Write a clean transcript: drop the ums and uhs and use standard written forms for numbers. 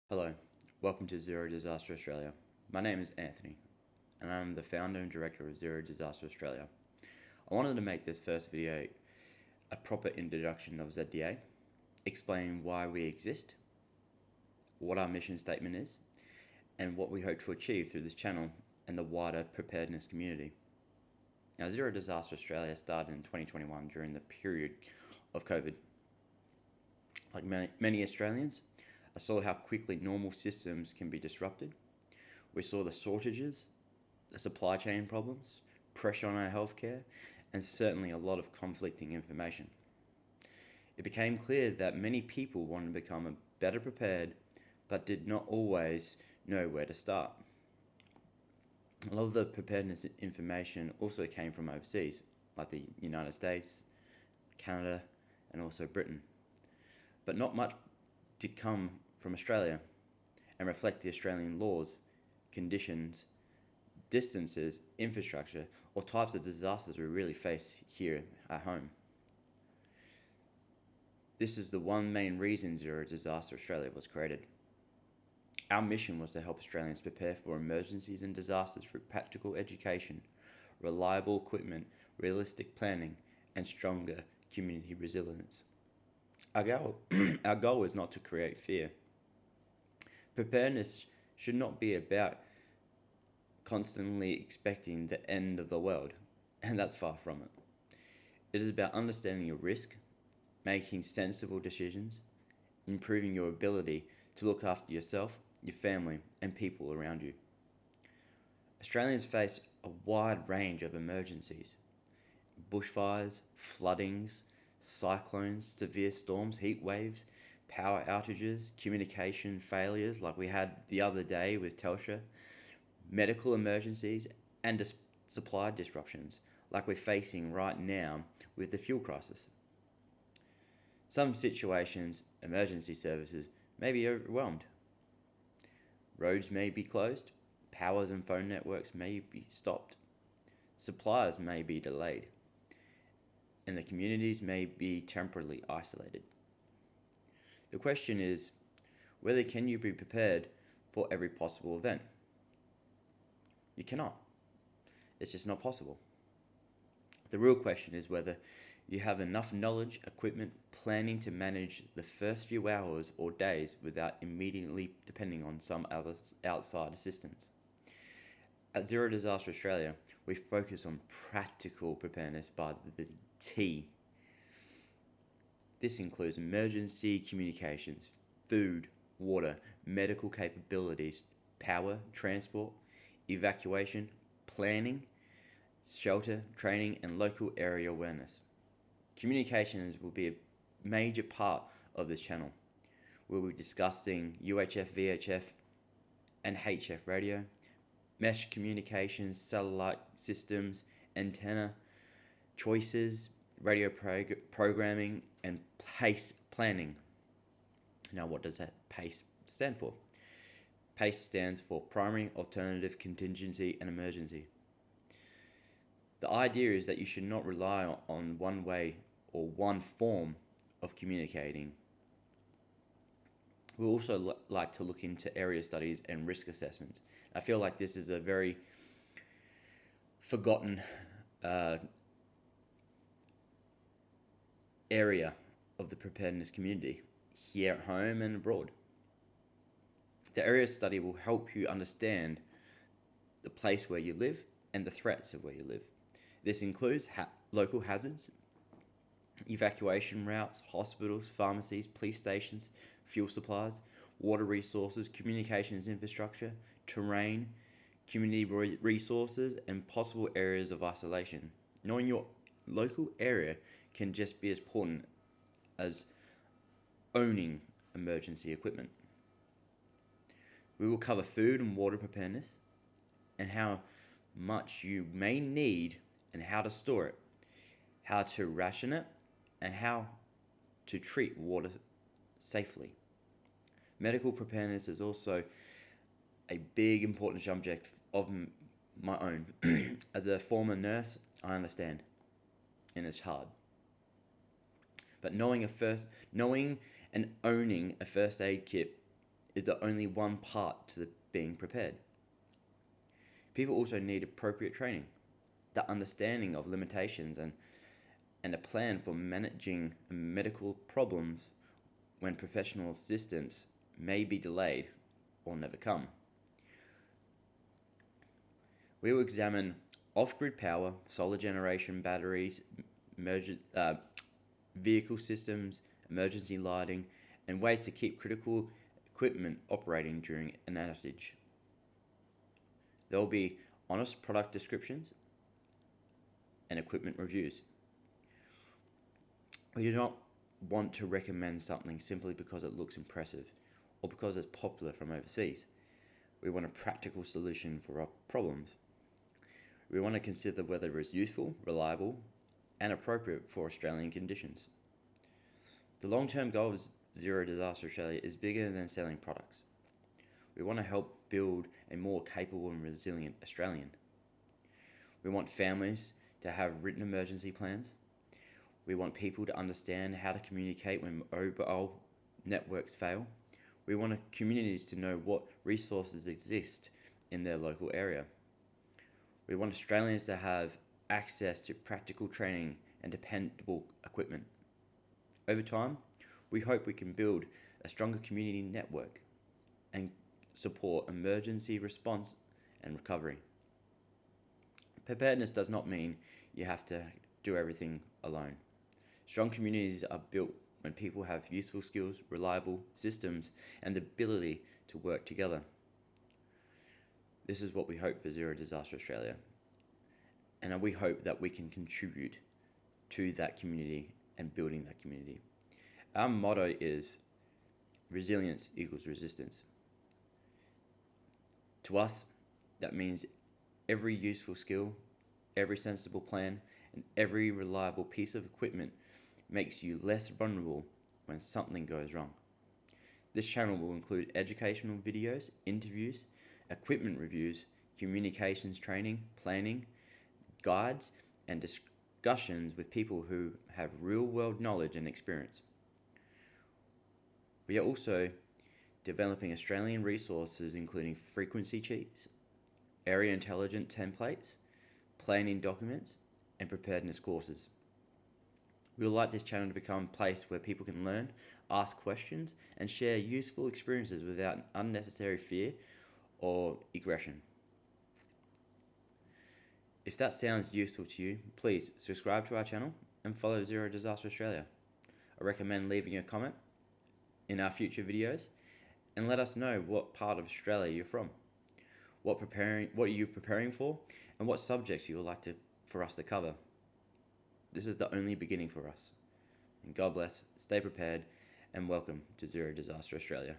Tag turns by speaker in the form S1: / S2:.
S1: Hello, welcome to Zero Disaster Australia. My name is Anthony, and I'm the founder and director of Zero Disaster Australia. I wanted to make this first video a proper introduction of ZDA, explain why we exist, what our mission statement is, and what we hope to achieve through this channel and the wider preparedness community. Now, Zero Disaster Australia started in 2021 during the period of COVID. Like many Australians, I saw how quickly normal systems can be disrupted. We saw the shortages, the supply chain problems, pressure on our healthcare, and certainly a lot of conflicting information. It became clear that many people wanted to become better prepared, but did not always know where to start. A lot of the preparedness information also came from overseas, like the United States, Canada, and also Britain. But not much did come from Australia and reflect the Australian laws, conditions, distances, infrastructure, or types of disasters we really face here at home. This is the one main reason Zero Disaster Australia was created. Our mission was to help Australians prepare for emergencies and disasters through practical education, reliable equipment, realistic planning, and stronger community resilience. Our goal is not to create fear. Preparedness should not be about constantly expecting the end of the world, and that's far from it. It is about understanding your risk, making sensible decisions, improving your ability to look after yourself, your family, and people around you. Australians face a wide range of emergencies: bushfires, floodings, cyclones, severe storms, heat waves, power outages, communication failures like we had the other day with Telstra, medical emergencies, and supply disruptions like we're facing right now with the fuel crisis. Some situations, emergency services may be overwhelmed. Roads may be closed, powers and phone networks may be stopped, supplies may be delayed, and the communities may be temporarily isolated. The question is, whether can you be prepared for every possible event? You cannot. It's just not possible. The real question is whether you have enough knowledge, equipment, planning to manage the first few hours or days without immediately depending on some other outside assistance. At Zero Disaster Australia, we focus on practical preparedness by the T. This includes emergency communications, food, water, medical capabilities, power, transport, evacuation, planning, shelter, training, and local area awareness. Communications will be a major part of this channel. We'll be discussing UHF, VHF, and HF radio, mesh communications, satellite systems, antenna, choices, radio programming, and PACE planning. Now, what does that PACE stand for? PACE stands for Primary, Alternative, Contingency, and Emergency. The idea is that you should not rely on one way or one form of communicating. We also like to look into area studies and risk assessments. I feel like this is a very forgotten area of the preparedness community here at home and abroad. The area study will help you understand the place where you live and the threats of where you live. This includes local hazards, evacuation routes, hospitals, pharmacies, police stations, fuel supplies, water resources, communications infrastructure, terrain, community resources, and possible areas of isolation. Knowing your local area can just be as important as owning emergency equipment. We will cover food and water preparedness and how much you may need and how to store it, how to ration it, and how to treat water safely. Medical preparedness is also a big important subject of my own. As a former nurse, I understand, and it's hard. But knowing and owning a first aid kit is the only one part to being prepared. People also need appropriate training, the understanding of limitations, and a plan for managing medical problems when professional assistance may be delayed or never come. We will examine off-grid power, solar generation, batteries, vehicle systems, emergency lighting, and ways to keep critical equipment operating during an outage. There will be honest product descriptions and equipment reviews. We do not want to recommend something simply because it looks impressive or because it's popular from overseas. We want a practical solution for our problems. We want to consider whether it is useful, reliable, and appropriate for Australian conditions. The long-term goal of Zero Disaster Australia is bigger than selling products. We want to help build a more capable and resilient Australian. We want families to have written emergency plans. We want people to understand how to communicate when mobile networks fail. We want communities to know what resources exist in their local area. We want Australians to have access to practical training and dependable equipment. Over time, we hope we can build a stronger community network and support emergency response and recovery. Preparedness does not mean you have to do everything alone. Strong communities are built when people have useful skills, reliable systems, and the ability to work together. This is what we hope for Zero Disaster Australia. And we hope that we can contribute to that community and building that community. Our motto is resilience equals resistance. To us, that means every useful skill, every sensible plan, and every reliable piece of equipment makes you less vulnerable when something goes wrong. This channel will include educational videos, interviews, equipment reviews, communications training, planning, guides, and discussions with people who have real-world knowledge and experience. We are also developing Australian resources including frequency sheets, area intelligence templates, planning documents, and preparedness courses. We would like this channel to become a place where people can learn, ask questions, and share useful experiences without unnecessary fear or aggression. If that sounds useful to you, please subscribe to our channel and follow Zero Disaster Australia. I recommend leaving a comment in our future videos and let us know what part of Australia you're from, what are you preparing for, and what subjects you would like for us to cover. This is the only beginning for us. And God bless, stay prepared, and welcome to Zero Disaster Australia.